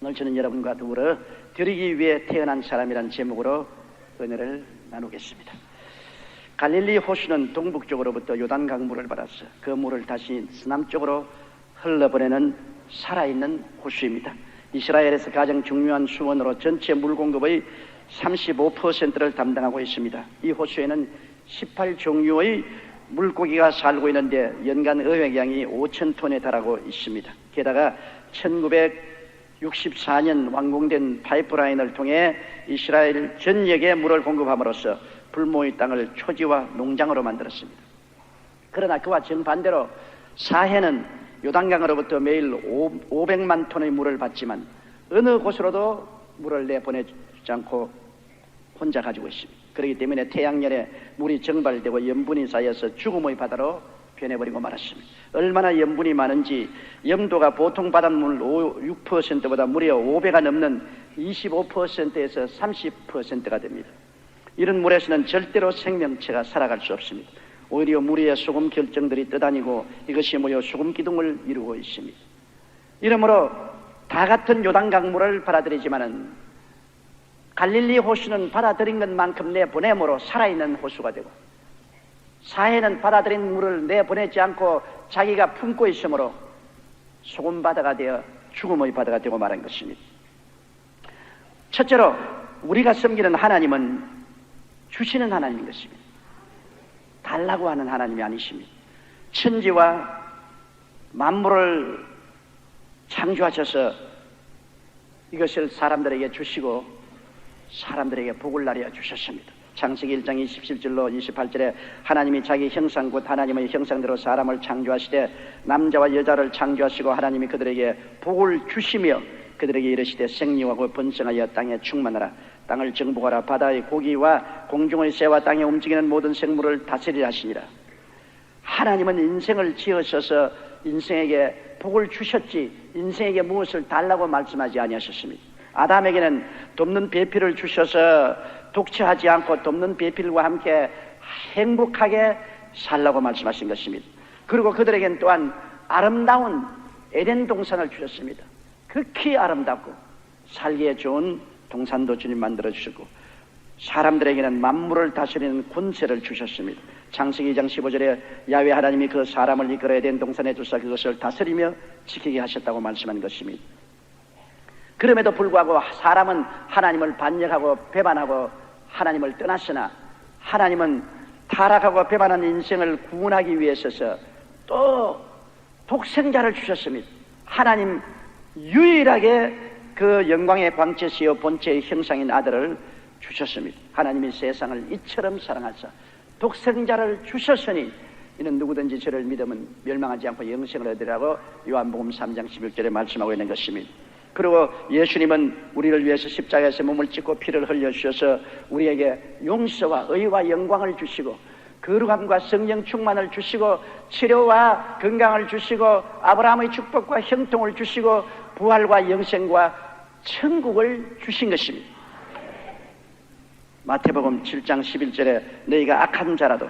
오늘 저는 여러분과 더불어 드리기 위해 태어난 사람이란 제목으로 은혜를 나누겠습니다. 갈릴리 호수는 동북쪽으로부터 요단 강물을 받아서 그 물을 다시 서남쪽으로 흘러보내는 살아있는 호수입니다. 이스라엘에서 가장 중요한 수원으로 전체 물 공급의 35%를 담당하고 있습니다. 이 호수에는 18종류의 물고기가 살고 있는데 연간 어획량이 5,000톤에 달하고 있습니다. 게다가 1964년 완공된 파이프라인을 통해 이스라엘 전역에 물을 공급함으로써 불모의 땅을 초지와 농장으로 만들었습니다. 그러나 그와 정반대로 사해는 요단강으로부터 매일 500만 톤의 물을 받지만 어느 곳으로도 물을 내보내지 않고 혼자 가지고 있습니다. 그렇기 때문에 태양열에 물이 증발되고 염분이 쌓여서 죽음의 바다로 변해버리고 말았습니다. 얼마나 염분이 많은지 염도가 보통 바닷물 6%보다 무려 5배가 넘는 25%에서 30%가 됩니다. 이런 물에서는 절대로 생명체가 살아갈 수 없습니다. 오히려 물 위에 소금 결정들이 떠다니고 이것이 모여 소금 기둥을 이루고 있습니다. 이러므로 다 같은 요단강물을 받아들이지만은 갈릴리 호수는 받아들인 것만큼 내보냄으로 살아있는 호수가 되고, 사해는 받아들인 물을 내보내지 않고 자기가 품고 있으므로 소금바다가 되어 죽음의 바다가 되고 말한 것입니다. 첫째로 우리가 섬기는 하나님은 주시는 하나님인 것입니다. 달라고 하는 하나님이 아니십니다. 천지와 만물을 창조하셔서 이것을 사람들에게 주시고 사람들에게 복을 나려 주셨습니다. 창세기 1장 27절로 28절에 하나님이 자기 형상 곧 하나님의 형상대로 사람을 창조하시되 남자와 여자를 창조하시고 하나님이 그들에게 복을 주시며 그들에게 이르시되 생육하고 번성하여 땅에 충만하라. 땅을 정복하라. 바다의 고기와 공중의 새와 땅에 움직이는 모든 생물을 다스리라 하시니라. 하나님은 인생을 지으셔서 인생에게 복을 주셨지 인생에게 무엇을 달라고 말씀하지 아니하셨습니다. 아담에게는 돕는 배필을 주셔서 독처하지 않고 돕는 배필과 함께 행복하게 살라고 말씀하신 것입니다. 그리고 그들에게는 또한 아름다운 에덴 동산을 주셨습니다. 극히 아름답고 살기에 좋은 동산도 주님 만들어 주셨고 사람들에게는 만물을 다스리는 권세를 주셨습니다. 창세기 2장 15절에 야훼 하나님이 그 사람을 이끌어 에덴 동산에 두사 그것을 다스리며 지키게 하셨다고 말씀한 것입니다. 그럼에도 불구하고 사람은 하나님을 반역하고 배반하고 하나님을 떠났으나 하나님은 타락하고 배반한 인생을 구원하기 위해서 또 독생자를 주셨습니다. 하나님 유일하게 그 영광의 광채시요 본체의 형상인 아들을 주셨습니다. 하나님이 세상을 이처럼 사랑하사 독생자를 주셨으니 이는 누구든지 저를 믿으면 멸망하지 않고 영생을 얻으라고 요한복음 3장 11절에 말씀하고 있는 것입니다. 그리고 예수님은 우리를 위해서 십자가에서 몸을 찢고 피를 흘려주셔서 우리에게 용서와 의와 영광을 주시고 거룩함과 성령 충만을 주시고 치료와 건강을 주시고 아브라함의 축복과 형통을 주시고 부활과 영생과 천국을 주신 것입니다. 마태복음 7장 11절에 너희가 악한 자라도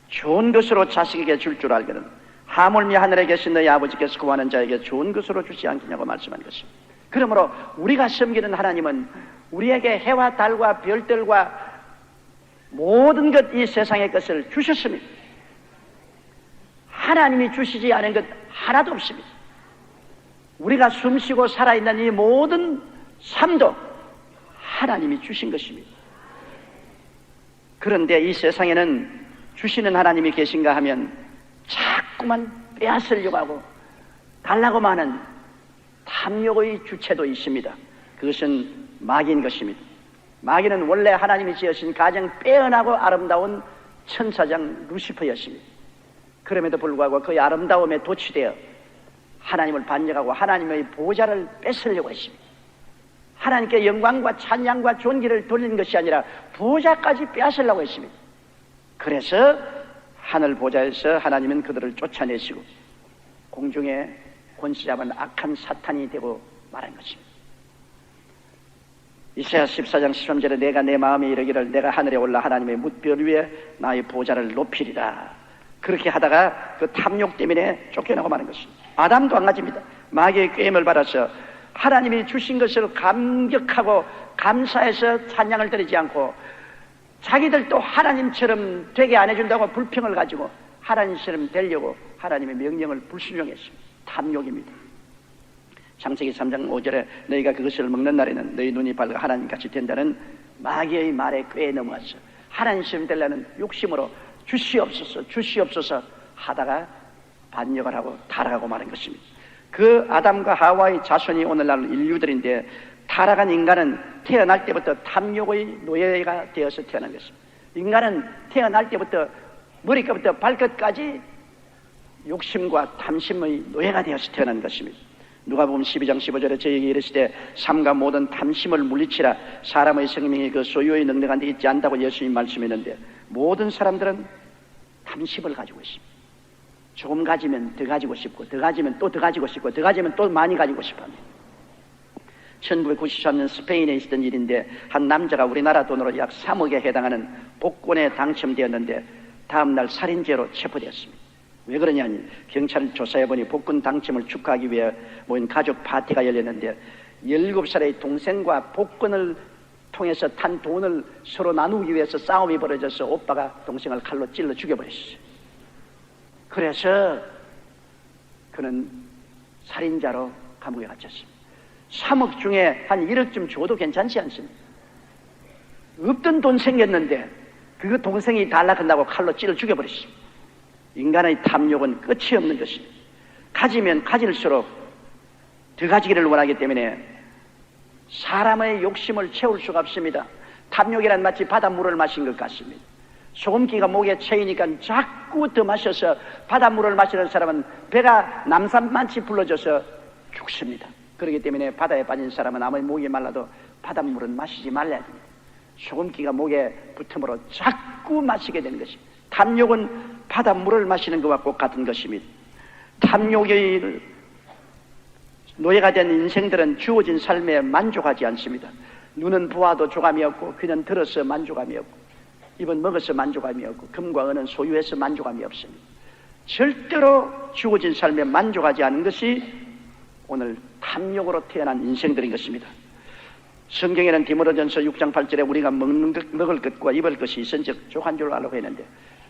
좋은 것으로 자식에게 줄 줄 알거든 하물며 하늘에 계신 너희 아버지께서 구하는 자에게 좋은 것으로 주지 않겠냐고 말씀한 것입니다. 그러므로 우리가 섬기는 하나님은 우리에게 해와 달과 별들과 모든 것 이 세상의 것을 주셨습니다. 하나님이 주시지 않은 것 하나도 없습니다. 우리가 숨쉬고 살아있는 이 모든 삶도 하나님이 주신 것입니다. 그런데 이 세상에는 주시는 하나님이 계신가 하면 자꾸만 빼앗으려고 하고 달라고만 하는 탐욕의 주체도 있습니다. 그것은 마귀인 것입니다. 마귀는 원래 하나님이 지으신 가장 빼어나고 아름다운 천사장 루시퍼였습니다. 그럼에도 불구하고 그의 아름다움에 도취되어 하나님을 반역하고 하나님의 보좌를 뺏으려고 했습니다. 하나님께 영광과 찬양과 존귀를 돌리는 것이 아니라 보좌까지 빼앗으려고 했습니다. 그래서 하늘 보좌에서 하나님은 그들을 쫓아내시고 공중에 권세 잡은 악한 사탄이 되고 말한 것입니다. 이사야 14장 13절에 내가 내 마음에 이르기를 내가 하늘에 올라 하나님의 뭇별 위에 나의 보좌를 높이리라. 그렇게 하다가 그 탐욕 때문에 쫓겨나고 마는 것입니다. 아담도 한 가지입니다. 마귀의 꾀임을 받아서 하나님이 주신 것을 감격하고 감사해서 찬양을 드리지 않고 자기들도 하나님처럼 되게 안 해준다고 불평을 가지고 하나님처럼 되려고 하나님의 명령을 불순종했습니다. 탐욕입니다. 창세기 3장 5절에 너희가 그것을 먹는 날에는 너희 눈이 밝아 하나님같이 된다는 마귀의 말에 꽤 넘어왔어. 하나님처럼 되려는 욕심으로 주시옵소서 하다가 반역을 하고 타락하고 마는 것입니다. 그 아담과 하와의 자손이 오늘날 인류들인데 타락한 인간은 태어날 때부터 탐욕의 노예가 되어서 태어난 것입니다. 인간은 태어날 때부터 머리끝부터 발끝까지 욕심과 탐심의 노예가 되어서 태어난 것입니다. 누가복음 12장 15절에 저에게 이르시되 삼가 모든 탐심을 물리치라. 사람의 생명이 그 소유의 능력한 데 있지 않다고 예수님 말씀했는데 모든 사람들은 탐심을 가지고 있습니다. 조금 가지면 더 가지고 싶고 더 가지면 또 더 가지고 싶고 더 가지면 또 많이 가지고 싶어합니다. 1993년 스페인에 있었던 일인데 한 남자가 우리나라 돈으로 약 3억에 해당하는 복권에 당첨되었는데 다음날 살인죄로 체포되었습니다. 왜 그러냐니 경찰을 조사해보니 복권 당첨을 축하하기 위해 모인 가족 파티가 열렸는데 17살의 동생과 복권을 통해서 탄 돈을 서로 나누기 위해서 싸움이 벌어져서 오빠가 동생을 칼로 찔러 죽여버렸어요. 그래서 그는 살인자로 감옥에 갇혔습니다. 3억 중에 한 1억쯤 줘도 괜찮지 않습니까? 없던 돈 생겼는데 그 동생이 달라간다고 칼로 찔러 죽여버렸습니다. 인간의 탐욕은 끝이 없는 것입니다. 가지면 가질수록 더 가지기를 원하기 때문에 사람의 욕심을 채울 수가 없습니다. 탐욕이란 마치 바닷물을 마신 것 같습니다. 소금기가 목에 채이니까 자꾸 더 마셔서 바닷물을 마시는 사람은 배가 남산만치 불러져서 죽습니다. 그렇기 때문에 바다에 빠진 사람은 아무리 목이 말라도 바닷물은 마시지 말아야 됩니다. 소금기가 목에 붙음으로 자꾸 마시게 되는 것입니다. 탐욕은 바닷물을 마시는 것과 똑같은 것입니다. 탐욕의 노예가 된 인생들은 주어진 삶에 만족하지 않습니다. 눈은 보아도 조감이 없고 귀는 들어서 만족감이 없고 입은 먹어서 만족감이 없고 금과 은은 소유해서 만족감이 없습니다. 절대로 주어진 삶에 만족하지 않은 것이 오늘 탐욕으로 태어난 인생들인 것입니다. 성경에는 디모데전서 6장 8절에 우리가 먹을 것과 입을 것이 있은즉 족한 줄 알라고 했는데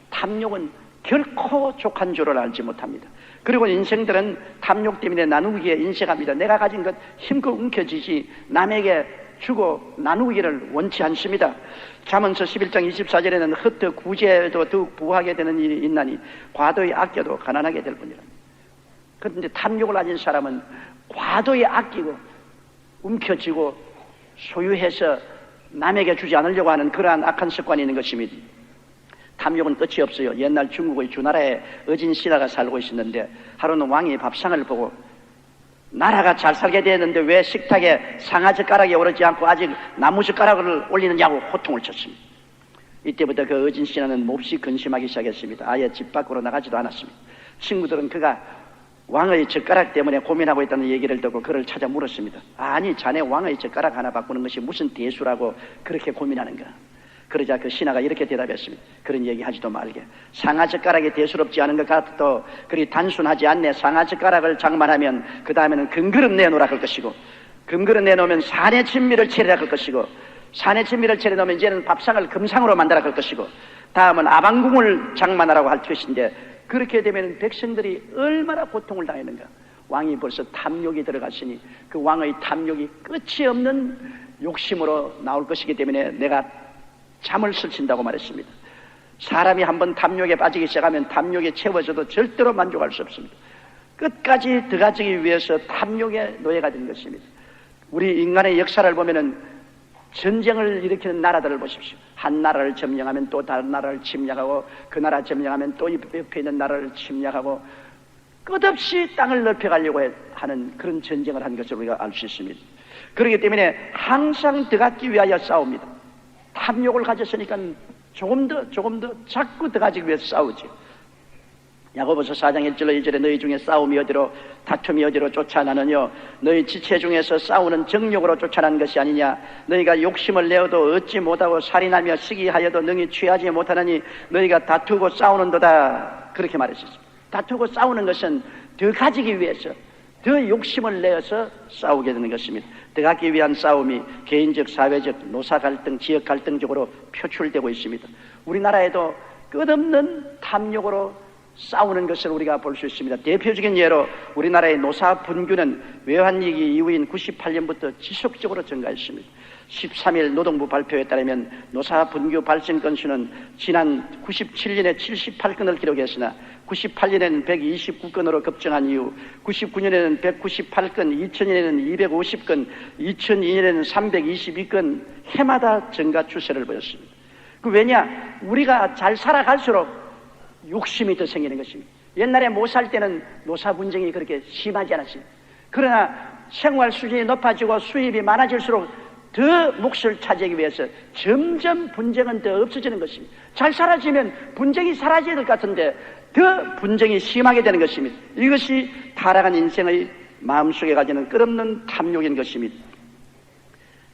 탐욕은 결코 족한 줄을 알지 못합니다. 그리고 인생들은 탐욕 때문에 나누기에 인색합니다. 내가 가진 것 힘껏 움켜쥐지 남에게 주고 나누기를 원치 않습니다. 잠언서 11장 24절에는 흩어 구제도 더욱 부하게 되는 일이 있나니 과도히 아껴도 가난하게 될 뿐이라. 그런데 탐욕을 가진 사람은 과도히 아끼고 움켜쥐고 소유해서 남에게 주지 않으려고 하는 그러한 악한 습관이 있는 것입니다. 탐욕은 끝이 없어요. 옛날 중국의 주나라에 어진 신하가 살고 있었는데 하루는 왕이 밥상을 보고 나라가 잘 살게 되었는데 왜 식탁에 상아젓가락이 오르지 않고 아직 나무젓가락을 올리느냐고 호통을 쳤습니다. 이때부터 그 어진 신하는 몹시 근심하기 시작했습니다. 아예 집 밖으로 나가지도 않았습니다. 친구들은 그가 왕의 젓가락 때문에 고민하고 있다는 얘기를 듣고 그를 찾아 물었습니다. 아니 자네 왕의 젓가락 하나 바꾸는 것이 무슨 대수라고 그렇게 고민하는가. 그러자 그 신하가 이렇게 대답했습니다. 그런 얘기 하지도 말게. 상아젓가락이 대수롭지 않은 것 같아도 그리 단순하지 않네. 상아젓가락을 장만하면 그 다음에는 금그릇 내놓으라 할 것이고 금그릇 내놓으면 산의 진미를 차리라 할 것이고 산의 진미를 차려놓으면 이제는 밥상을 금상으로 만들라 할 것이고 다음은 아방궁을 장만하라고 할 것인데 그렇게 되면 백성들이 얼마나 고통을 당했는가. 왕이 벌써 탐욕이 들어갔으니 그 왕의 탐욕이 끝이 없는 욕심으로 나올 것이기 때문에 내가 잠을 설친다고 말했습니다. 사람이 한번 탐욕에 빠지기 시작하면 탐욕에 채워져도 절대로 만족할 수 없습니다. 끝까지 더 가지기 위해서 탐욕의 노예가 되는 것입니다. 우리 인간의 역사를 보면은 전쟁을 일으키는 나라들을 보십시오. 한 나라를 점령하면 또 다른 나라를 침략하고 그 나라 점령하면 또 옆에 있는 나라를 침략하고 끝없이 땅을 넓혀가려고 하는 그런 전쟁을 한 것을 우리가 알 수 있습니다. 그렇기 때문에 항상 더 갖기 위하여 싸웁니다. 탐욕을 가졌으니까 조금 더 자꾸 더 가지기 위해서 싸우지. 야고보서 4장 1절로 2절에 너희 중에 싸움이 어디로 다툼이 어디로 쫓아나느냐. 너희 지체 중에서 싸우는 정욕으로 쫓아난 것이 아니냐. 너희가 욕심을 내어도 얻지 못하고 살인하며 시기하여도 능히 취하지 못하느니 너희가 다투고 싸우는도다. 그렇게 말했습니다. 다투고 싸우는 것은 더 가지기 위해서, 더 욕심을 내어서 싸우게 되는 것입니다. 더 갖기 위한 싸움이 개인적, 사회적, 노사 갈등, 지역 갈등적으로 표출되고 있습니다. 우리나라에도 끝없는 탐욕으로 싸우는 것을 우리가 볼 수 있습니다. 대표적인 예로 우리나라의 노사 분규는 외환위기 이후인 98년부터 지속적으로 증가했습니다. 13일 노동부 발표에 따르면 노사 분규 발생 건수는 지난 97년에 78건을 기록했으나 98년에는 129건으로 급증한 이후 99년에는 198건, 2000년에는 250건, 2002년에는 322건 해마다 증가 추세를 보였습니다. 왜냐? 우리가 잘 살아갈수록 욕심이 더 생기는 것입니다. 옛날에 못 살 때는 노사 분쟁이 그렇게 심하지 않았습니다. 그러나 생활 수준이 높아지고 수입이 많아질수록 더 몫을 차지하기 위해서 점점 분쟁은 더 없어지는 것입니다. 잘 살아지면 분쟁이 사라져야 될 것 같은데 더 분쟁이 심하게 되는 것입니다. 이것이 타락한 인생의 마음속에 가지는 끝없는 탐욕인 것입니다.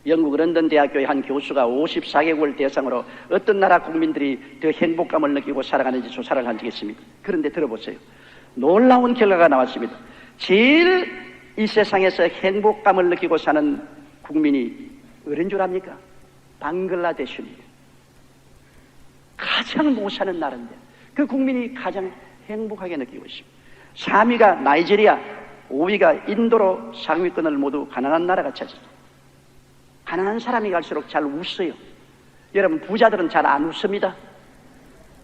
영국 런던 대학교의 한 교수가 54개국을 대상으로 어떤 나라 국민들이 더 행복감을 느끼고 살아가는지 조사를 한 적이 있습니다. 그런데 들어보세요. 놀라운 결과가 나왔습니다. 제일 이 세상에서 행복감을 느끼고 사는 국민이 어딘 줄 압니까? 방글라데시입니다. 가장 못 사는 나라인데 그 국민이 가장 행복하게 느끼고 있습니다. 3위가 나이지리아, 5위가 인도로 상위권을 모두 가난한 나라가 차지합니다. 가난한 사람이 갈수록 잘 웃어요. 여러분, 부자들은 잘 안 웃습니다.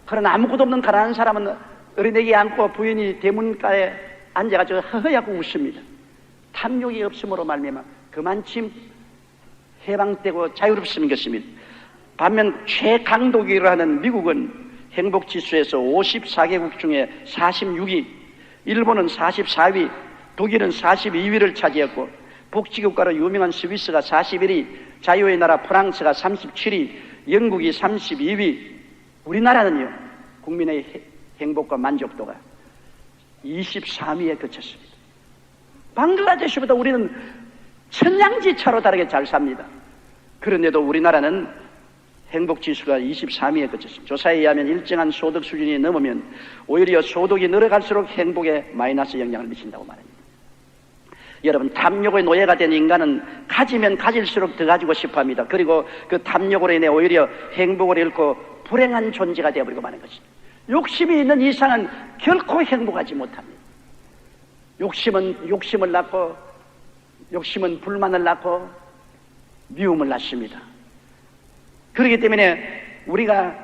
그러나 아무것도 없는 가난한 사람은 어린애기 안고 부인이 대문가에 앉아가지고 허허하고 웃습니다. 탐욕이 없음으로 말미암아 그만큼 해방되고 자유롭습니다. 반면 최강독이라 하는 미국은 행복지수에서 54개국 중에 46위, 일본은 44위, 독일은 42위를 차지했고 복지국가로 유명한 스위스가 41위, 자유의 나라 프랑스가 37위, 영국이 32위, 우리나라는요, 국민의 행복과 만족도가 23위에 그쳤습니다. 방글라데시보다 우리는 천냥지차로 다르게 잘 삽니다. 그런데도 우리나라는 행복지수가 23위에 그쳤습니다. 조사에 의하면 일정한 소득 수준이 넘으면 오히려 소득이 늘어갈수록 행복에 마이너스 영향을 미친다고 말합니다. 여러분, 탐욕의 노예가 된 인간은 가지면 가질수록 더 가지고 싶어합니다. 그리고 그 탐욕으로 인해 오히려 행복을 잃고 불행한 존재가 되어버리고 마는 것입니다. 욕심이 있는 이상은 결코 행복하지 못합니다. 욕심은 욕심을 낳고, 욕심은 불만을 낳고 미움을 낳습니다. 그렇기 때문에 우리가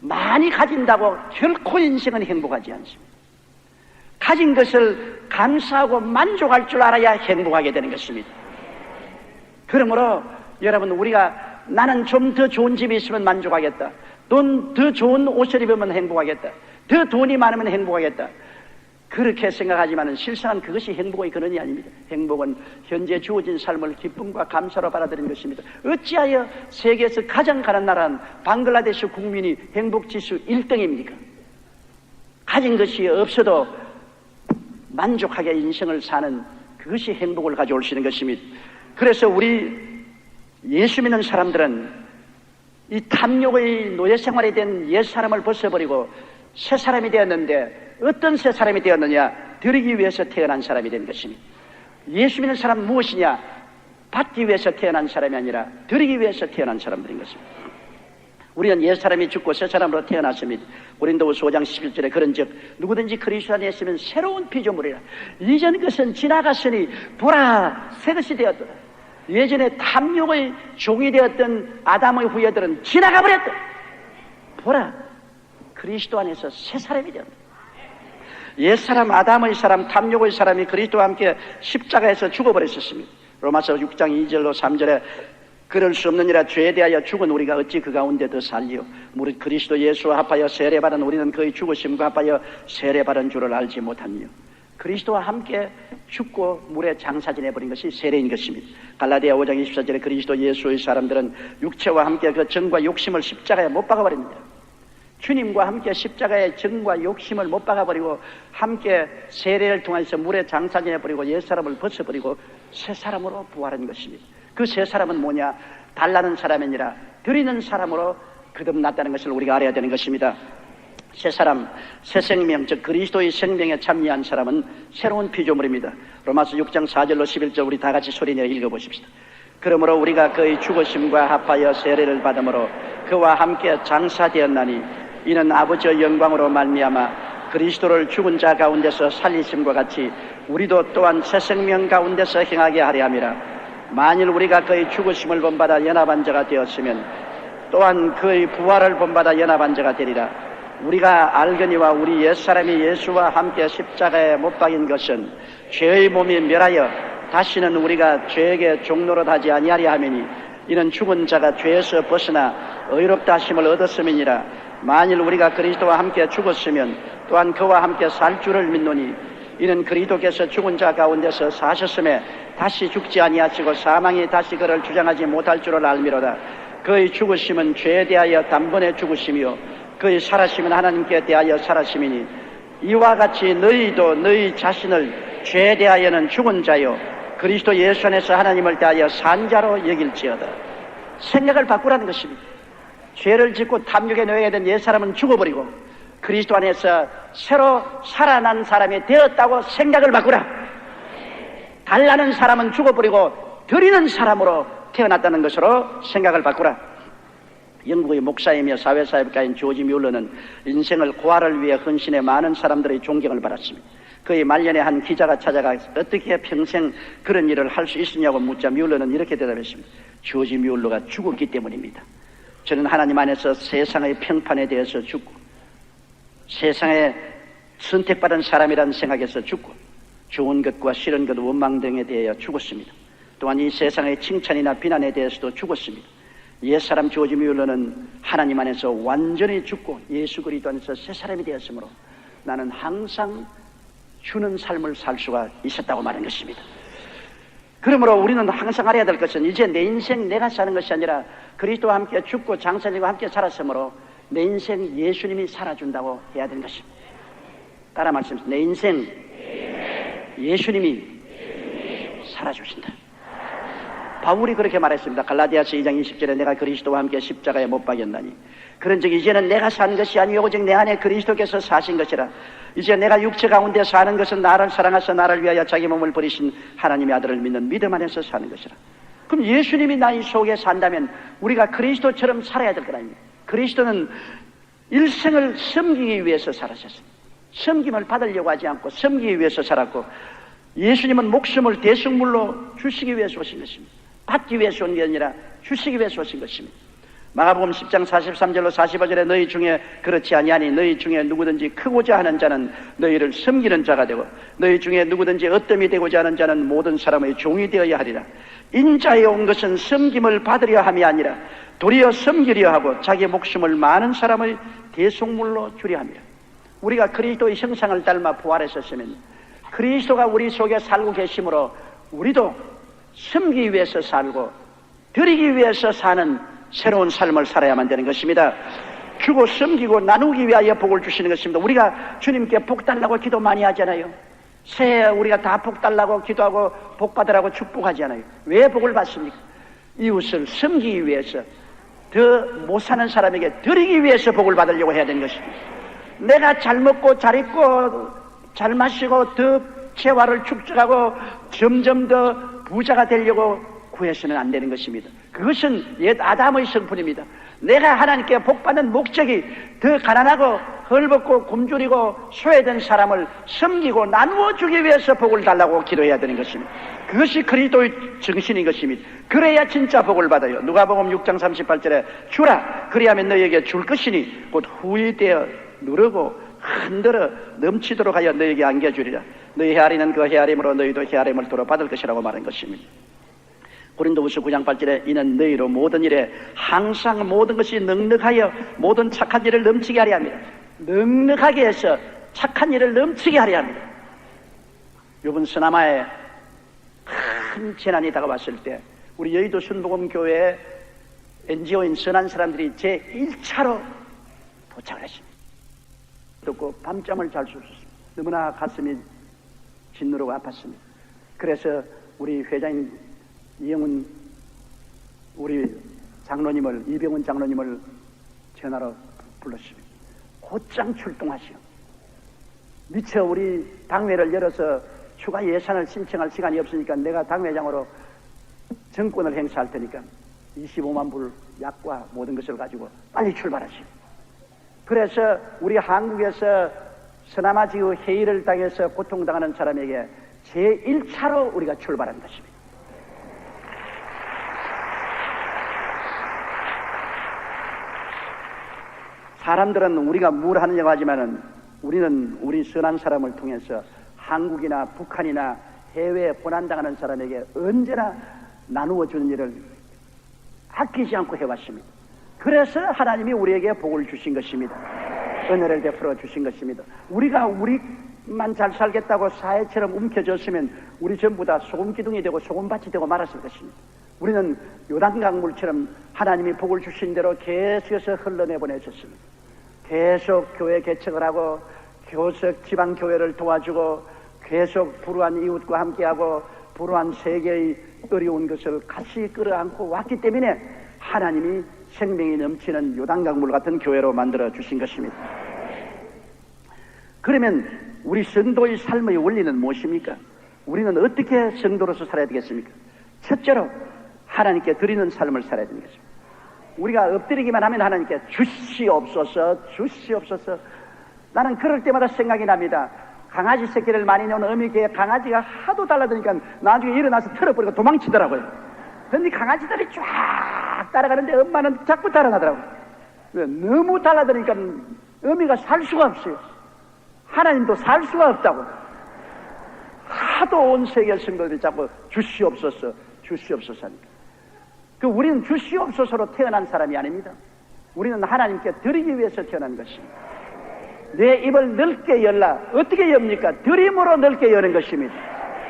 많이 가진다고 결코 인생은 행복하지 않습니다. 가진 것을 감사하고 만족할 줄 알아야 행복하게 되는 것입니다. 그러므로 여러분, 우리가 나는 좀 더 좋은 집이 있으면 만족하겠다, 더 좋은 옷을 입으면 행복하겠다, 더 돈이 많으면 행복하겠다, 그렇게 생각하지만 실상은 그것이 행복의 근원이 아닙니다. 행복은 현재 주어진 삶을 기쁨과 감사로 받아들이는 것입니다. 어찌하여 세계에서 가장 가난한 나라는 방글라데시 국민이 행복지수 1등입니까? 가진 것이 없어도 만족하게 인생을 사는 그것이 행복을 가져올 수 있는 것입니다. 그래서 우리 예수 믿는 사람들은 이 탐욕의 노예 생활에 된 옛사람을 벗어버리고 새 사람이 되었는데, 어떤 새 사람이 되었느냐? 드리기 위해서 태어난 사람이 된 것입니다. 예수 믿는 사람은 무엇이냐? 받기 위해서 태어난 사람이 아니라 드리기 위해서 태어난 사람들인 것입니다. 우리는 옛사람이 죽고 새사람으로 태어났습니다. 고린도후서 5장 11절에 그런즉 누구든지 그리스도 안에 있으면 새로운 피조물이라. 이전 것은 지나갔으니 보라, 새것이 되었더라. 예전에 탐욕의 종이 되었던 아담의 후예들은 지나가 버렸다. 보라, 그리스도 안에서 새 사람이 되었다. 옛사람, 아담의 사람, 탐욕의 사람이 그리스도와 함께 십자가에서 죽어버렸었습니다. 로마서 6장 2절로 3절에 그럴 수 없느니라. 죄에 대하여 죽은 우리가 어찌 그 가운데 더 살리요? 무릇 그리스도 예수와 합하여 세례받은 우리는 그의 죽으심과 합하여 세례받은 줄을 알지 못하며, 그리스도와 함께 죽고 물에 장사지내버린 것이 세례인 것입니다. 갈라디아 5장 24절에 그리스도 예수의 사람들은 육체와 함께 그 정과 욕심을 십자가에 못 박아버립니다. 주님과 함께 십자가의 정과 욕심을 못 박아버리고 함께 세례를 통해서 물에 장사지내버리고 옛사람을 벗어버리고 새 사람으로 부활한 것입니다. 그 새 사람은 뭐냐? 달라는 사람이 아니라 드리는 사람으로 거듭났다는 것을 우리가 알아야 되는 것입니다. 새 사람, 새 생명, 즉 그리스도의 생명에 참여한 사람은 새로운 피조물입니다. 로마서 6장 4절로 11절 우리 다 같이 소리내어 읽어보십시다. 그러므로 우리가 그의 죽으심과 합하여 세례를 받음으로 그와 함께 장사되었나니 이는 아버지의 영광으로 말미암아 그리스도를 죽은 자 가운데서 살리심과 같이 우리도 또한 새 생명 가운데서 행하게 하려 함이라. 만일 우리가 그의 죽으심을 본받아 연합한 자가 되었으면 또한 그의 부활을 본받아 연합한 자가 되리라. 우리가 알거니와 우리 옛사람이 예수와 함께 십자가에 못 박인 것은 죄의 몸이 멸하여 다시는 우리가 죄에게 종노릇하지 아니하려 하매니 이는 죽은 자가 죄에서 벗어나 의롭다 하심을 얻었음이니라. 만일 우리가 그리스도와 함께 죽었으면 또한 그와 함께 살 줄을 믿노니 이는 그리스도께서 죽은 자 가운데서 사셨음에 다시 죽지 아니하시고 사망이 다시 그를 주장하지 못할 줄을 알미로다. 그의 죽으심은 죄에 대하여 단번에 죽으심이요 그의 살아심은 하나님께 대하여 살아심이니 이와 같이 너희도 너희 자신을 죄에 대하여는 죽은 자요 그리스도 예수 안에서 하나님을 대하여 산 자로 여길지어다. 생각을 바꾸라는 것입니다. 죄를 짓고 탐욕에 놓여야 된 옛사람은 죽어버리고 그리스도 안에서 새로 살아난 사람이 되었다고 생각을 바꾸라. 달라는 사람은 죽어버리고 드리는 사람으로 태어났다는 것으로 생각을 바꾸라. 영국의 목사이며 사회사역가인 조지 뮬러는 인생을 고아를 위해 헌신해 많은 사람들의 존경을 받았습니다. 그의 말년에 한 기자가 찾아가 어떻게 평생 그런 일을 할 수 있느냐고 묻자 뮬러는 이렇게 대답했습니다. 조지 뮬러가 죽었기 때문입니다. 저는 하나님 안에서 세상의 평판에 대해서 죽고 세상에 선택받은 사람이라는 생각에서 죽고 좋은 것과 싫은 것, 원망 등에 대하여 죽었습니다. 또한 이 세상의 칭찬이나 비난에 대해서도 죽었습니다. 옛사람 조지 뮬러는 하나님 안에서 완전히 죽고 예수 그리스도 안에서 새 사람이 되었으므로 나는 항상 주는 삶을 살 수가 있었다고 말한 것입니다. 그러므로 우리는 항상 알아야 될 것은 이제 내 인생 내가 사는 것이 아니라 그리스도와 함께 죽고 장사되고 함께 살았으므로 내 인생 예수님이 살아준다고 해야 되는 것입니다. 따라 말씀하십시오. 내 인생 예수님이 살아주신다. 바울이 그렇게 말했습니다. 갈라디아서 2장 20절에 내가 그리스도와 함께 십자가에 못 박였나니 그런즉 이제는 내가 산 것이 아니요 오직 내 안에 그리스도께서 사신 것이라. 이제 내가 육체 가운데 사는 것은 나를 사랑하사 나를 위하여 자기 몸을 버리신 하나님의 아들을 믿는 믿음 안에서 사는 것이라. 그럼 예수님이 나의 속에 산다면 우리가 그리스도처럼 살아야 될 거 아닙니까? 그리스도는 일생을 섬기기 위해서 살았습니다. 섬김을 받으려고 하지 않고 섬기기 위해서 살았고 예수님은 목숨을 대속물로 주시기 위해서 오신 것입니다. 받기 위해서 온 게 아니라 주시기 위해서 오신 것입니다. 마가복음 10장 43절로 45절에 너희 중에 그렇지 아니하니 너희 중에 누구든지 크고자 하는 자는 너희를 섬기는 자가 되고 너희 중에 누구든지 어뜸이 되고자 하는 자는 모든 사람의 종이 되어야 하리라. 인자에 온 것은 섬김을 받으려 함이 아니라 도리어 섬기려 하고 자기 목숨을 많은 사람의 대속물로 주려 함이라. 우리가 그리스도의 형상을 닮아 부활했었으면 그리스도가 우리 속에 살고 계심으로 우리도 섬기기 위해서 살고 드리기 위해서 사는 새로운 삶을 살아야만 되는 것입니다. 주고 섬기고 나누기 위하여 복을 주시는 것입니다. 우리가 주님께 복 달라고 기도 많이 하잖아요. 새해 우리가 다 복 달라고 기도하고 복 받으라고 축복하지 않아요. 왜 복을 받습니까? 이웃을 섬기기 위해서, 더 못 사는 사람에게 드리기 위해서 복을 받으려고 해야 되는 것입니다. 내가 잘 먹고 잘 입고 잘 마시고 더 재화를 축적하고 점점 더 부자가 되려고 구해서는 안 되는 것입니다. 그것은 옛 아담의 성품입니다. 내가 하나님께 복받는 목적이 더 가난하고 헐벗고 굶주리고 소외된 사람을 섬기고 나누어 주기 위해서 복을 달라고 기도해야 되는 것입니다. 그것이 그리스도의 정신인 것입니다. 그래야 진짜 복을 받아요. 누가복음 6장 38절에 주라 그리하면 너희에게 줄 것이니 곧 후히되어 누르고 흔들어 넘치도록 하여 너희에게 안겨주리라. 너희 헤아리는 그 헤아림으로 너희도 헤아림을 도로 받을 것이라고 말한 것입니다. 고린도후서 9장 8절에 이는 너희로 모든 일에 항상 모든 것이 넉넉하여 모든 착한 일을 넘치게 하려 합니다. 넉넉하게 해서 착한 일을 넘치게 하려 합니다. 이번 서남아에 큰 재난이 다가왔을 때 우리 여의도 순복음교회 NGO인 선한 사람들이 제1차로 도착을 했습니다. 듣고 밤잠을 잘 수 없었습니다. 너무나 가슴이 짓누르고 아팠습니다. 그래서 우리 회장님 이영훈 우리 장로님을 이병훈 장로님을 전화로 불렀습니다. 곧장 출동하시오. 미처 우리 당회를 열어서 추가 예산을 신청할 시간이 없으니까 내가 당회장으로 정권을 행사할 테니까 25만 불 약과 모든 것을 가지고 빨리 출발하시오. 그래서 우리 한국에서 서남아지구 해일을 당해서 고통당하는 사람에게 제1차로 우리가 출발한 것입니다. 사람들은 우리가 뭘 하느냐고 하지만은 우리는 우리 선한 사람을 통해서 한국이나 북한이나 해외에 고난당하는 사람에게 언제나 나누어 주는 일을 아끼지 않고 해왔습니다. 그래서 하나님이 우리에게 복을 주신 것입니다. 은혜를 베풀어 주신 것입니다. 우리가 우리만 잘 살겠다고 사회처럼 움켜졌으면 우리 전부 다 소금기둥이 되고 소금밭이 되고 말았을 것입니다. 우리는 요단강물처럼 하나님이 복을 주신 대로 계속해서 흘러내보내셨습니다. 계속 교회 개척을 하고 계속 지방교회를 도와주고 계속 불우한 이웃과 함께하고 불우한 세계의 어려운 것을 같이 끌어안고 왔기 때문에 하나님이 생명이 넘치는 요단강물 같은 교회로 만들어 주신 것입니다. 그러면 우리 성도의 삶의 원리는 무엇입니까? 우리는 어떻게 성도로서 살아야 되겠습니까? 첫째로 하나님께 드리는 삶을 살아야 되는 것입니다. 우리가 엎드리기만 하면 하나님께 주시옵소서 주시옵소서. 나는 그럴 때마다 생각이 납니다. 강아지 새끼를 많이 낳은 어미교에 강아지가 하도 달라드니까 나중에 일어나서 털어버리고 도망치더라고요. 그런데 강아지들이 쫙 따라가는데 엄마는 자꾸 따라가더라고요. 너무 달라드니까 어미가 살 수가 없어요. 하나님도 살 수가 없다고. 하도 온 세계 성도들이 자꾸 주시옵소서 주시옵소서 하니까. 우리는 주시옵소서로 태어난 사람이 아닙니다. 우리는 하나님께 드리기 위해서 태어난 것입니다. 내 입을 넓게 열라. 어떻게 엽니까? 드림으로 넓게 여는 것입니다.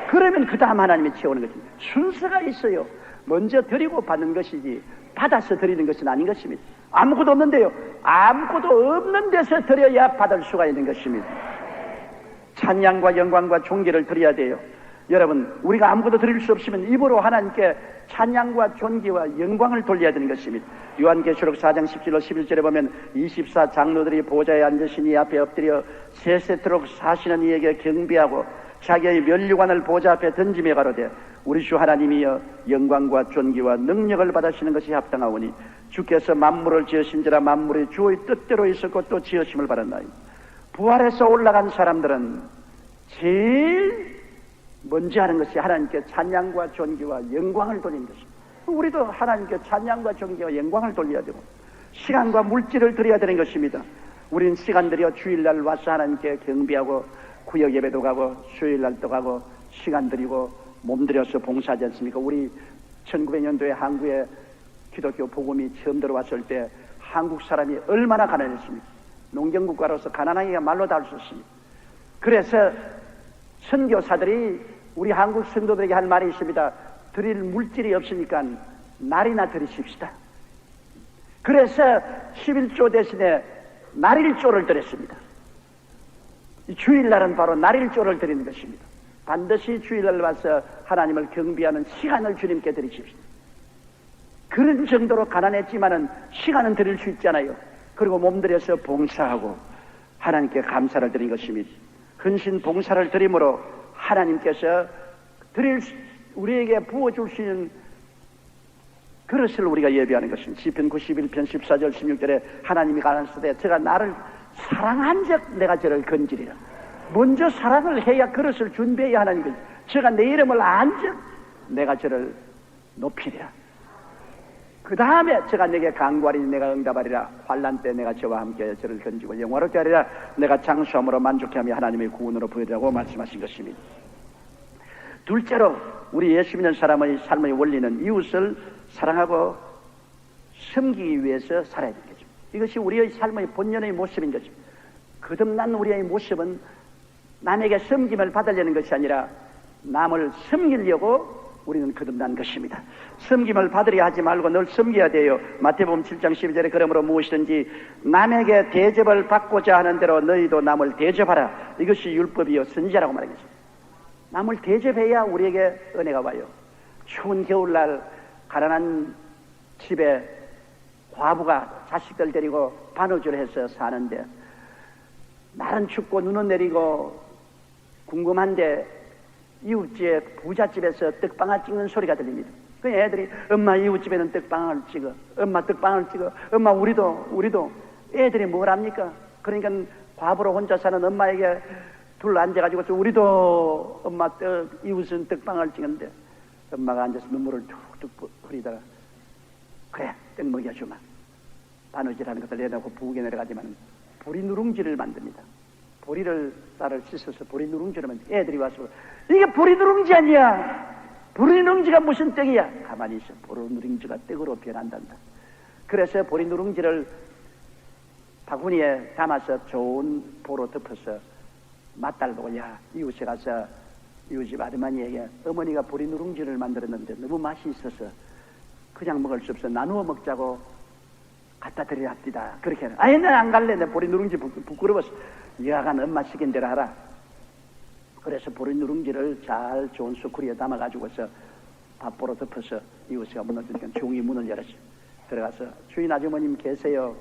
그러면 그 다음 하나님이 채우는 것입니다. 순서가 있어요. 먼저 드리고 받는 것이지 받아서 드리는 것은 아닌 것입니다. 아무것도 없는데요. 아무것도 없는 데서 드려야 받을 수가 있는 것입니다. 찬양과 영광과 존귀를 드려야 돼요. 여러분, 우리가 아무것도 드릴 수 없으면 입으로 하나님께 찬양과 존귀와 영광을 돌려야 되는 것입니다. 요한계시록 4장 17절 11절에 보면 24 장로들이 보좌에 앉으시니 앞에 엎드려 세세토록 사시는 이에게 경배하고 자기의 면류관을 보좌 앞에 던지며 가로되 우리 주 하나님이여 영광과 존귀와 능력을 받으시는 것이 합당하오니 주께서 만물을 지으신지라 만물이 주의 뜻대로 있었고 또 지으심을 받았나이다. 부활해서 올라간 사람들은 제일 먼저 하는 것이 하나님께 찬양과 존귀와 영광을 돌리는 것입니다. 우리도 하나님께 찬양과 존귀와 영광을 돌려야 되고 시간과 물질을 드려야 되는 것입니다. 우리는 시간 들여 주일날 와서 하나님께 경배하고 구역 예배도 가고 수요일날도 가고 시간 들이고 몸 들여서 봉사하지 않습니까? 우리 1900년도에 한국에 기독교 복음이 처음 들어왔을 때 한국 사람이 얼마나 가난했습니까? 농경국가로서 가난하기가 말로 닿을 수 없습니다. 그래서 선교사들이 우리 한국 성도들에게 한 말이 있습니다. 드릴 물질이 없으니까 날이나 드리십시다. 그래서 11조 대신에 날일조를 드렸습니다. 이 주일날은 바로 날일조를 드리는 것입니다. 반드시 주일날 와서 하나님을 경배하는 시간을 주님께 드리십시오. 그런 정도로 가난했지만은 시간은 드릴 수 있잖아요. 그리고 몸들여서 봉사하고 하나님께 감사를 드린 것입니다. 헌신 봉사를 드림으로 하나님께서 우리에게 부어줄 수 있는 그릇을 우리가 예비하는 것입니다. 시편 91편 14절 16절에 하나님이 가라사대 제가 나를 사랑한 적 내가 저를 건지리라. 먼저 사랑을 해야 그릇을 준비해야 하나님 것입니다. 제가 내 이름을 안 적 내가 저를 높이리라. 그 다음에 제가 내게 간구하리니 내가 응답하리라. 환난 때 내가 저와 함께 저를 건지고 영화롭게 하리라. 내가 장수함으로 만족하며 하나님의 구원으로 보이리라고 말씀하신 것입니다. 둘째로 우리 예수 믿는 사람의 삶의 원리는 이웃을 사랑하고 섬기기 위해서 살아야 되는 거죠. 이것이 우리의 삶의 본연의 모습인 것입니다. 거듭난 우리의 모습은 남에게 섬김을 받으려는 것이 아니라 남을 섬기려고 우리는 거듭난 것입니다. 섬김을 받으려 하지 말고 늘 섬겨야 돼요. 마태복음 7장 12절에 그러므로 무엇이든지 남에게 대접을 받고자 하는 대로 너희도 남을 대접하라. 이것이 율법이요 선지자라고 말하겠습니다. 남을 대접해야 우리에게 은혜가 와요. 추운 겨울날 가난한 집에 과부가 자식들 데리고 바느질 해서 사는데 날은 춥고 눈은 내리고 궁금한데 이웃집에 부잣집에서 떡방아 찍는 소리가 들립니다. 그 애들이 엄마 이웃집에는 떡방아를 찍어, 엄마 떡방아를 찍어, 엄마 우리도 애들이 뭘 합니까? 그러니까 과부로 혼자 사는 엄마에게 둘 앉아가지고 우리도 엄마 이웃은 떡방아를 찍는데 엄마가 앉아서 눈물을 툭툭 흘리다가 그래 떡 먹여주마. 바느질하는 것을 내놓고 부엌에 내려가지만 보리 누룽지를 만듭니다. 보리를 쌀을 씻어서 보리 누룽지를 만듭니다. 애들이 와서 이게 보리 누룽지 아니야? 보리 누룽지가 무슨 떡이야? 가만히 있어. 보리 누룽지가 떡으로 변한단다. 그래서 보리 누룽지를 바구니에 담아서 좋은 보로 덮어서 맛달보고 야 이웃에 가서 이웃집 아주머니에게 어머니가 보리 누룽지를 만들었는데 너무 맛이 있어서 그냥 먹을 수 없어 나누어 먹자고 갖다 드려야 합니다. 그렇게 하는. 아니 난 안 갈래. 내 보리 누룽지 부끄러워서. 여하간 엄마 시킨 대로 하라. 그래서 보리 누룽지를 잘 좋은 수쿠리에 담아가지고서 밥보로 덮어서 이웃에 문을 두니까 종이 문을 열었어요. 들어가서 주인 아주머님 계세요.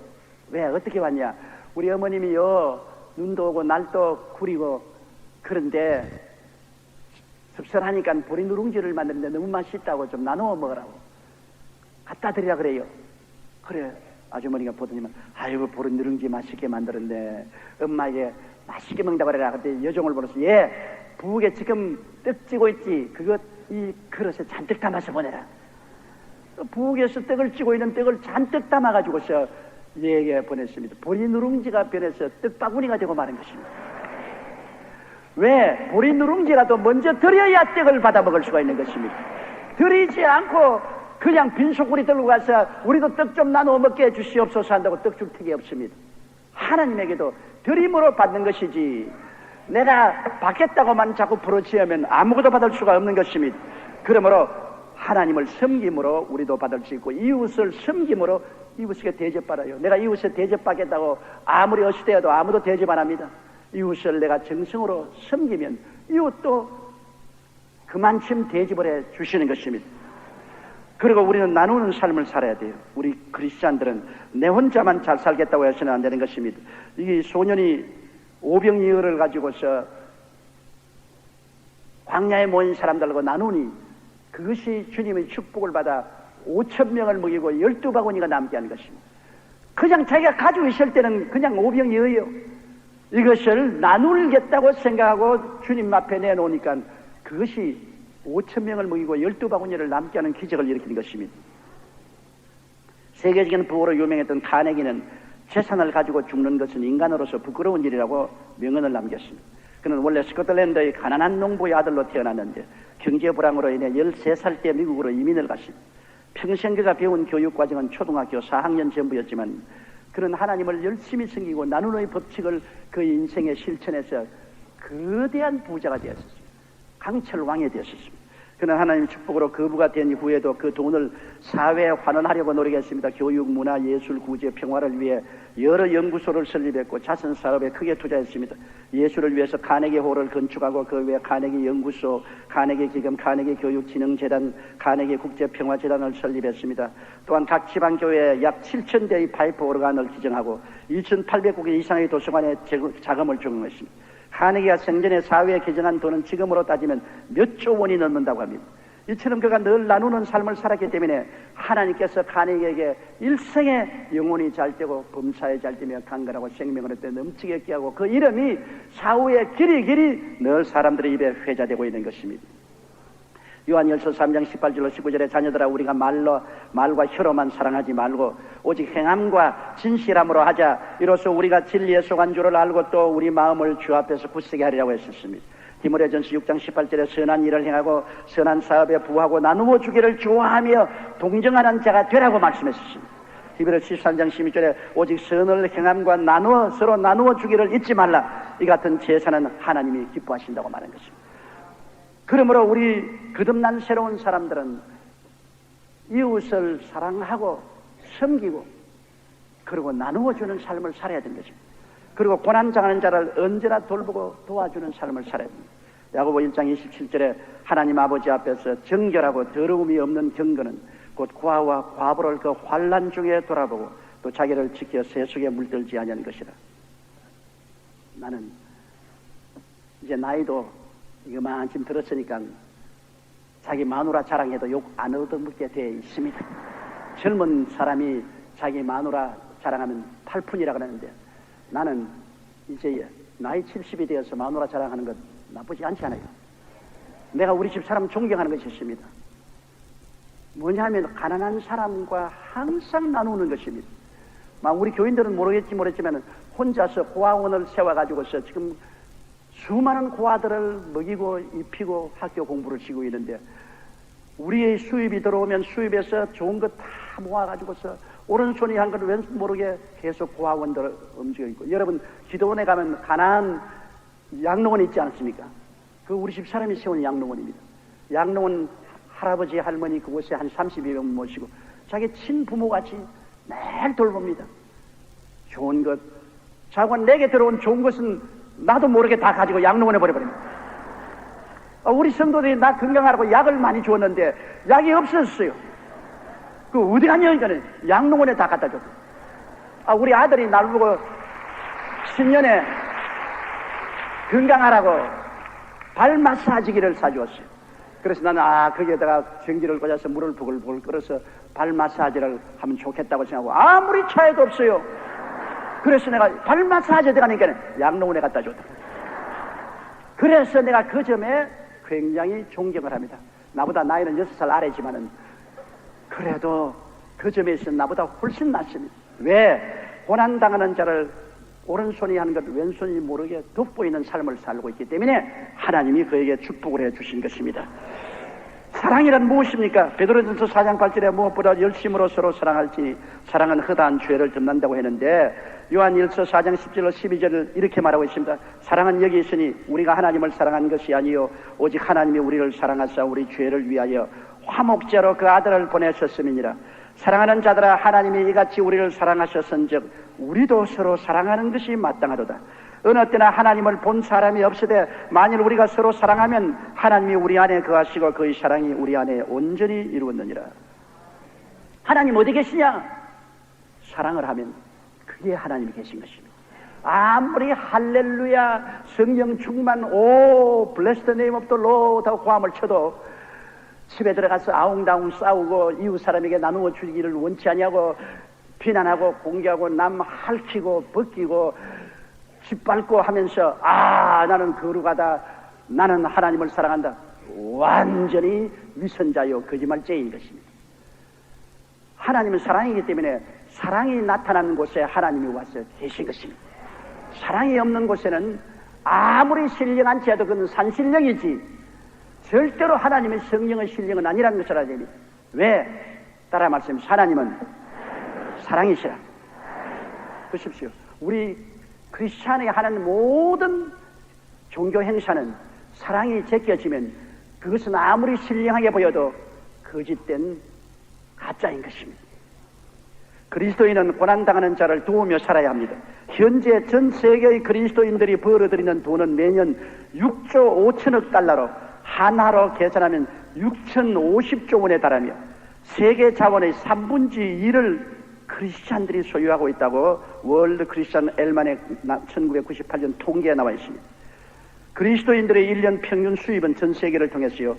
왜 어떻게 왔냐? 우리 어머님이요 눈도 오고 날도 구리고 그런데 섭섭하니까 보리 누룽지를 만드는데 너무 맛있다고 좀 나누어 먹으라고 갖다 드리라 그래요. 그래 아주머니가 보더니만 아이고 보리 누룽지 맛있게 만들었네. 엄마에게 맛있게 먹는다고 그래라. 그때 여종을 불러서 얘 부엌에 지금 떡 찌고 있지. 그것 이 그릇에 잔뜩 담아서 보내라. 부엌에서 떡을 찌고 있는 떡을 잔뜩 담아가지고서 얘에게 보냈습니다. 보리 누룽지가 변해서 떡바구니가 되고 마는 것입니다. 왜? 보리 누룽지라도 먼저 드려야 떡을 받아 먹을 수가 있는 것입니다. 드리지 않고 그냥 빈소쿠리 들고 가서 우리도 떡 좀 나누어 먹게 해주시옵소서 한다고 떡 줄 턱이 없습니다. 하나님에게도 드림으로 받는 것이지 내가 받겠다고만 자꾸 부르짖으면 아무것도 받을 수가 없는 것입니다. 그러므로 하나님을 섬김으로 우리도 받을 수 있고 이웃을 섬김으로 이웃에게 대접받아요. 내가 이웃에 대접받겠다고 아무리 어시되어도 아무도 대접 안 합니다. 이웃을 내가 정성으로 섬기면 이웃도 그만큼 대접을 해 주시는 것입니다. 그리고 우리는 나누는 삶을 살아야 돼요. 우리 크리스찬들은 내 혼자만 잘 살겠다고 해서는 안 되는 것입니다. 이 소년이 오병이어를 가지고서 광야에 모인 사람들과 나누니 그것이 주님의 축복을 받아 5,000명을 먹이고 12바구니가 남게 하는 것입니다. 그냥 자기가 가지고 있을 때는 그냥 오병이어요. 이것을 나누겠다고 생각하고 주님 앞에 내놓으니까 그것이 5,000명을 먹이고 12바구니를 남게 하는 기적을 일으키는 것입니다. 세계적인 부호로 유명했던 카네기는 재산을 가지고 죽는 것은 인간으로서 부끄러운 일이라고 명언을 남겼습니다. 그는 원래 스코틀랜드의 가난한 농부의 아들로 태어났는데 경제 불황으로 인해 13살 때 미국으로 이민을 갔습니다. 평생 그가 배운 교육과정은 초등학교 4학년 전부였지만 그는 하나님을 열심히 섬기고 나누는 법칙을 그 인생에 실천해서 거대한 부자가 되었습니다. 강철 왕이 되었습니다. 그는 하나님의 축복으로 거부가 된 후에도 그 돈을 사회에 환원하려고 노력했습니다. 교육, 문화, 예술, 구제, 평화를 위해 여러 연구소를 설립했고 자선 사업에 크게 투자했습니다. 예술을 위해서 카네기 홀을 건축하고 그 외에 카네기 연구소, 카네기 기금, 카네기 교육진흥재단, 카네기 국제평화재단을 설립했습니다. 또한 각 지방교회에 약 7,000대의 파이프 오르간을 기증하고 2,800곳 이상의 도서관에 자금을 제공했습니다. 카네기가 생전에 사회에 개정한 돈은 지금으로 따지면 몇 조 원이 넘는다고 합니다. 이처럼 그가 늘 나누는 삶을 살았기 때문에 하나님께서 카네기에게 일생에 영혼이 잘 되고 범사에 잘 되며 강건하고 생명을 얻되 넘치게 했게 하고 그 이름이 사후에 길이 늘 사람들의 입에 회자되고 있는 것입니다. 요한일서 3장 18절로 19절에 자녀들아 우리가 말과 혀로만 사랑하지 말고 오직 행함과 진실함으로 하자. 이로써 우리가 진리에 속한 줄을 알고 또 우리 마음을 주 앞에서 굳세게 하리라고 했었습니다. 디모데전서 6장 18절에 선한 일을 행하고 선한 사업에 부하고 나누어 주기를 좋아하며 동정하는 자가 되라고 말씀했습니다. 디모데전서 13장 12절에 오직 선을 행함과 서로 나누어 주기를 잊지 말라. 이 같은 제사는 하나님이 기뻐하신다고 말한 것입니다. 그러므로 우리 거듭난 새로운 사람들은 이웃을 사랑하고 섬기고 그리고 나누어주는 삶을 살아야 되는 것입니다. 그리고 고난당하는 자를 언제나 돌보고 도와주는 삶을 살아야 됩니다. 야고보 1장 27절에 하나님 아버지 앞에서 정결하고 더러움이 없는 경건은 곧 고아와 과부를 그 환난 중에 돌아보고 또 자기를 지켜 세속에 물들지 아니하는 것이라. 나는 이제 나이도 이거만큼 들었으니까 자기 마누라 자랑해도 욕 안 얻어먹게 돼 있습니다. 젊은 사람이 자기 마누라 자랑하면 팔푼이라 그러는데 나는 이제 나이 70이 되어서 마누라 자랑하는 것 나쁘지 않지 않아요. 내가 우리 집 사람 존경하는 것이 있습니다. 뭐냐면 가난한 사람과 항상 나누는 것입니다. 우리 교인들은 모르겠지만 혼자서 고아원을 세워가지고서 지금 수많은 고아들을 먹이고 입히고 학교 공부를 시키고 있는데 우리의 수입이 들어오면 수입에서 좋은 것 다 모아가지고서 오른손이 한 걸 왼손 모르게 계속 고아원들을 움직여 있고, 여러분 기도원에 가면 가난한 양로원 있지 않습니까? 그 우리 집 사람이 세운 양로원입니다. 양로원 할아버지 할머니 그곳에 한 32명 모시고 자기 친부모같이 매일 돌봅니다. 좋은 것 자고 내게 들어온 좋은 것은 나도 모르게 다 가지고 양로원에 버려버립니다. 우리 성도들이 나 건강하라고 약을 많이 주었는데 약이 없었어요. 그 어디 갔냐 이거는 양로원에 다 갖다 줬어요. 우리 아들이 날 보고 신년에 건강하라고 발 마사지기를 사주었어요. 그래서 나는 거기에다가 전기를 꽂아서 물을 보글보글 끓여서 발 마사지를 하면 좋겠다고 생각하고 아무리 차에도 없어요. 그래서 내가 발 마사지 들어가니까 양로원에 갖다 줬다. 그래서 내가 그 점에 굉장히 존경을 합니다. 나보다 나이는 6살 아래지만은 그래도 그 점에 있어 나보다 훨씬 낫습니다. 왜? 고난당하는 자를 오른손이 하는 것 왼손이 모르게 돋보이는 삶을 살고 있기 때문에 하나님이 그에게 축복을 해 주신 것입니다. 사랑이란 무엇입니까? 베드로전서 4장 8절에 무엇보다 열심으로 서로 사랑할지 사랑은 허다한 죄를 덮는다고 했는데 요한일서 4장 10절 12절을 이렇게 말하고 있습니다. 사랑은 여기 있으니 우리가 하나님을 사랑한 것이 아니요 오직 하나님이 우리를 사랑하사 우리 죄를 위하여 화목제로 그 아들을 보내셨음이니라. 사랑하는 자들아 하나님이 이같이 우리를 사랑하셨은즉 우리도 서로 사랑하는 것이 마땅하도다. 어느 때나 하나님을 본 사람이 없으되 만일 우리가 서로 사랑하면 하나님이 우리 안에 거하시고 그의 사랑이 우리 안에 온전히 이루었느니라. 하나님 어디 계시냐? 사랑을 하면 그게 하나님이 계신 것입니다. 아무리 할렐루야 성령 충만 오 bless the name of the Lord 하고 고함을 쳐도 집에 들어가서 아웅다웅 싸우고 이웃 사람에게 나누어 주기를 원치 아니하고 비난하고 공개하고 남 핥히고 벗기고 짓밟고 하면서 나는 거룩하다 나는 하나님을 사랑한다 완전히 위선자요 거짓말죄인 것입니다. 하나님은 사랑이기 때문에 사랑이 나타나는 곳에 하나님이 와서 계신 것입니다. 사랑이 없는 곳에는 아무리 신령한 죄도 그건 산신령이지 절대로 하나님의 성령의 신령은 아니라는 것을 알아야 됩니다. 왜? 따라 말씀하십시오. 하나님은 사랑이시라. 보십시오. 우리 크리스찬이 하는 모든 종교 행사는 사랑이 제껴지면 그것은 아무리 신령하게 보여도 거짓된 가짜인 것입니다. 그리스도인은 고난당하는 자를 도우며 살아야 합니다. 현재 전 세계의 그리스도인들이 벌어들이는 돈은 매년 6조 5천억 달러로 하나로 계산하면 6,050조 원에 달하며 세계 자원의 3분의 1을 크리스찬들이 소유하고 있다고 월드 크리스찬 엘만의 1998년 통계에 나와 있습니다. 그리스도인들의 1년 평균 수입은 전 세계를 통해서요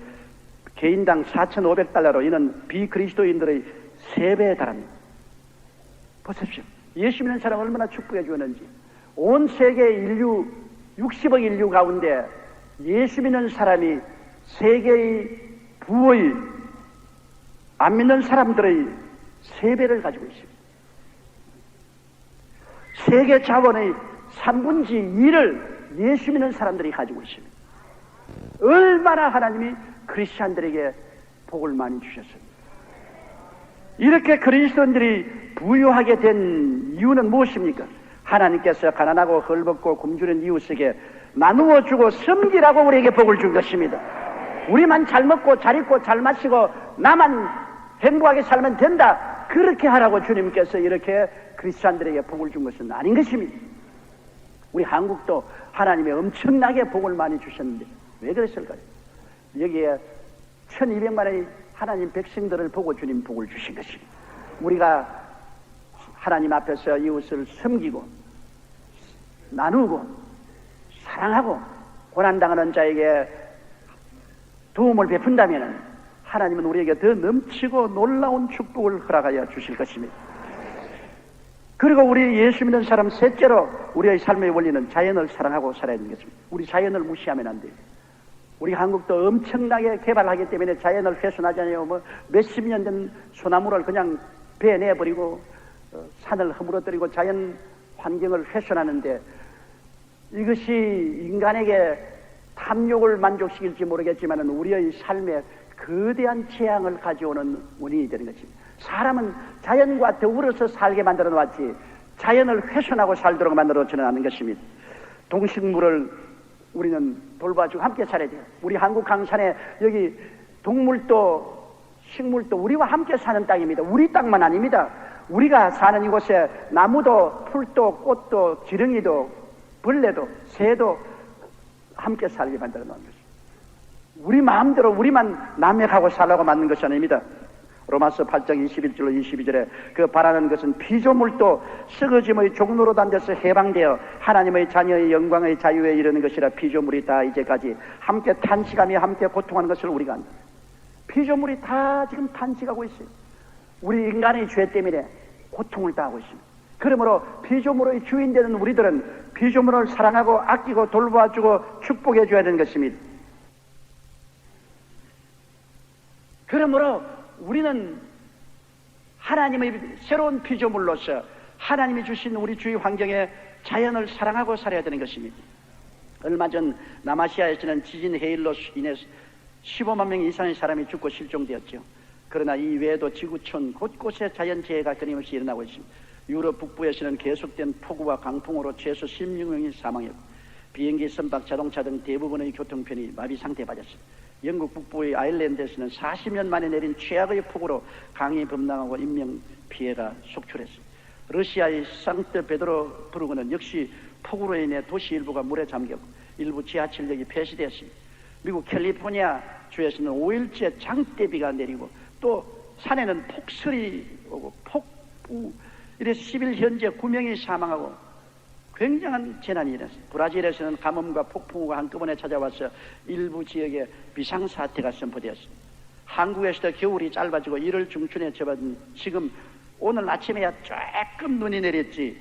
개인당 4,500달러로 이는 비그리스도인들의 3배에 달합니다. 보십시오. 예수 믿는 사람 얼마나 축복해 주었는지. 온 세계 인류 60억 인류 가운데 예수 믿는 사람이 세계의 부의 안 믿는 사람들의 3배를 가지고 있습니다. 세계 자원의 3분의 1을 예수 믿는 사람들이 가지고 있습니다. 얼마나 하나님이 크리스찬들에게 복을 많이 주셨습니다. 이렇게 그리스도인들이 부유하게 된 이유는 무엇입니까? 하나님께서 가난하고 헐벗고 굶주린 이웃에게 나누어 주고 섬기라고 우리에게 복을 준 것입니다. 우리만 잘 먹고 잘 입고 잘 마시고 나만 행복하게 살면 된다. 그렇게 하라고 주님께서 이렇게 크리스찬들에게 복을 준 것은 아닌 것입니다. 우리 한국도 하나님의 엄청나게 복을 많이 주셨는데 왜 그랬을까요? 여기에 1200만의 하나님 백성들을 보고 주님 복을 주신 것입니다. 우리가 하나님 앞에서 이웃을 섬기고 나누고 사랑하고 고난당하는 자에게 도움을 베푼다면 하나님은 우리에게 더 넘치고 놀라운 축복을 허락하여 주실 것입니다. 그리고 우리 예수 믿는 사람 셋째로 우리의 삶의 원리는 자연을 사랑하고 살아야 되는 것입니다. 우리 자연을 무시하면 안 돼요. 우리 한국도 엄청나게 개발하기 때문에 자연을 훼손하잖아요. 뭐 몇십 년 된 소나무를 그냥 배에 내버리고 산을 허물어뜨리고 자연 환경을 훼손하는데, 이것이 인간에게 탐욕을 만족시킬지 모르겠지만 우리의 삶에 거대한 재앙을 가져오는 원인이 되는 것입니다. 사람은 자연과 더불어서 살게 만들어 놓았지 자연을 훼손하고 살도록 만들어 놓지는 않은 것입니다. 동식물을 우리는 돌봐주고 함께 살아야 돼요. 우리 한국 강산에 여기 동물도 식물도 우리와 함께 사는 땅입니다. 우리 땅만 아닙니다. 우리가 사는 이곳에 나무도 풀도 꽃도 지렁이도 벌레도 새도 함께 살게 만들어 놓은 것입니다. 우리 마음대로 우리만 남획하고 살라고 만든 것이 아닙니다. 로마서 8장 21절로 22절에 그 바라는 것은 피조물도 썩어짐의 종로로 단져서 해방되어 하나님의 자녀의 영광의 자유에 이르는 것이라. 피조물이 다 이제까지 함께 탄식하며 함께 고통하는 것을 우리가 안다. 피조물이 다 지금 탄식하고 있어요. 우리 인간의 죄 때문에 고통을 당하고 있습니다. 그러므로 피조물의 주인 되는 우리들은 피조물을 사랑하고 아끼고 돌봐주고 축복해 줘야 되는 것입니다. 그러므로 우리는 하나님의 새로운 피조물로서 하나님이 주신 우리 주위 환경에 자연을 사랑하고 살아야 되는 것입니다. 얼마 전 남아시아에서는 지진 해일로 인해서 15만 명 이상의 사람이 죽고 실종되었죠. 그러나 이 외에도 지구촌 곳곳에 자연재해가 끊임없이 일어나고 있습니다. 유럽 북부에서는 계속된 폭우와 강풍으로 최소 16명이 사망했고 비행기, 선박, 자동차 등 대부분의 교통편이 마비 상태에 빠졌습니다. 영국 북부의 아일랜드에서는 40년 만에 내린 최악의 폭우로 강이 범람하고 인명피해가 속출했습니다. 러시아의 상트베드로부르크는 역시 폭우로 인해 도시 일부가 물에 잠겼고 일부 지하철역이 폐쇄되었습니다. 미국 캘리포니아 주에서는 5일째 장대비가 내리고 또 산에는 폭설이 오고 폭우, 이래서 10일 현재 9명이 사망하고 굉장한 재난이 일어났습니다. 브라질에서는 가뭄과 폭풍우가 한꺼번에 찾아와서 일부 지역에 비상사태가 선포되었습니다. 한국에서도 겨울이 짧아지고 1월 중순에 접어든 지금 오늘 아침에야 조금 눈이 내렸지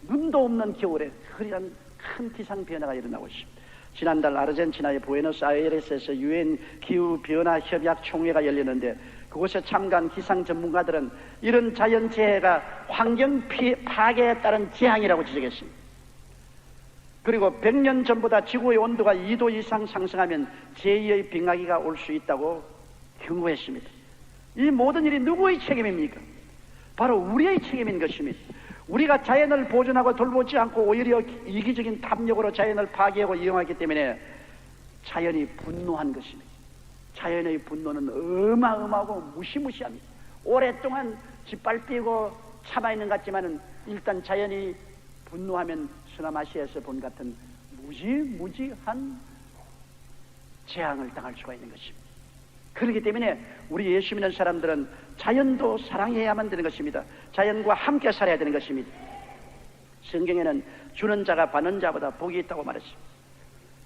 눈도 없는 겨울에 그리한 큰 기상 변화가 일어나고 있습니다. 지난달 아르헨티나의 부에노스아이레스에서 유엔 기후변화 협약 총회가 열렸는데 그곳에 참가한 기상 전문가들은 이런 자연재해가 환경 파괴에 따른 재앙이라고 지적했습니다. 그리고 100년 전보다 지구의 온도가 2도 이상 상승하면 제2의 빙하기가 올 수 있다고 경고했습니다. 이 모든 일이 누구의 책임입니까? 바로 우리의 책임인 것입니다. 우리가 자연을 보존하고 돌보지 않고 오히려 이기적인 탐욕으로 자연을 파괴하고 이용하기 때문에 자연이 분노한 것입니다. 자연의 분노는 어마어마하고 무시무시합니다. 오랫동안 짓밟히고 참아있는 것 같지만은 일단 자연이 분노하면 서남아시아에서 본 같은 무지무지한 재앙을 당할 수가 있는 것입니다. 그렇기 때문에 우리 예수 믿는 사람들은 자연도 사랑해야만 되는 것입니다. 자연과 함께 살아야 되는 것입니다. 성경에는 주는 자가 받는 자보다 복이 있다고 말했습니다.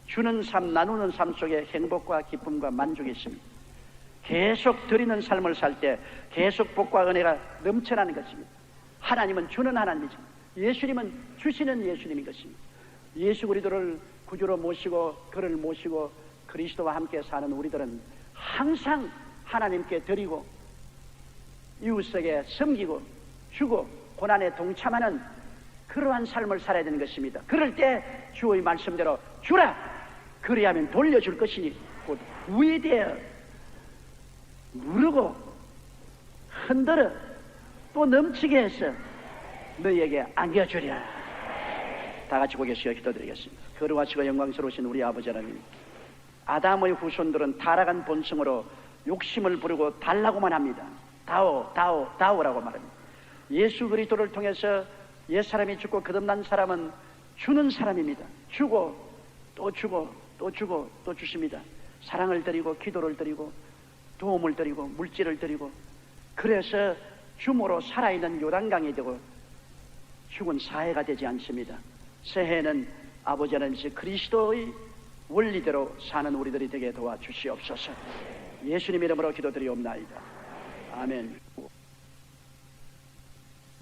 주는 삶, 나누는 삶 속에 행복과 기쁨과 만족이 있습니다. 계속 드리는 삶을 살 때 계속 복과 은혜가 넘쳐나는 것입니다. 하나님은 주는 하나님이죠. 예수님은 주시는 예수님인 것입니다. 예수 그리스도를 구주로 모시고 그를 모시고 그리스도와 함께 사는 우리들은 항상 하나님께 드리고 이웃에게 섬기고 주고 고난에 동참하는 그러한 삶을 살아야 되는 것입니다. 그럴 때 주의 말씀대로 주라! 그리하면 돌려줄 것이니 곧 후회되어 누르고 흔들어 또 넘치게 해서 너희에게 안겨주리라. 다 같이 고개 숙여 기도드리겠습니다. 거룩하시고 영광스러우신 우리 아버지 하나님, 아담의 후손들은 타락한 본성으로 욕심을 부르고 달라고만 합니다. 다오라고 말합니다. 예수 그리스도를 통해서 옛사람이 죽고 거듭난 사람은 주는 사람입니다. 주고 또 주고 또 주고 또 주십니다. 사랑을 드리고 기도를 드리고 도움을 드리고 물질을 드리고 그래서 주모로 살아있는 요단강이 되고 죽은 사해가 되지 않습니다. 새해는 아버지 하나님 그리스도의 원리대로 사는 우리들이 되게 도와주시옵소서. 예수님 이름으로 기도드리옵나이다. 아멘.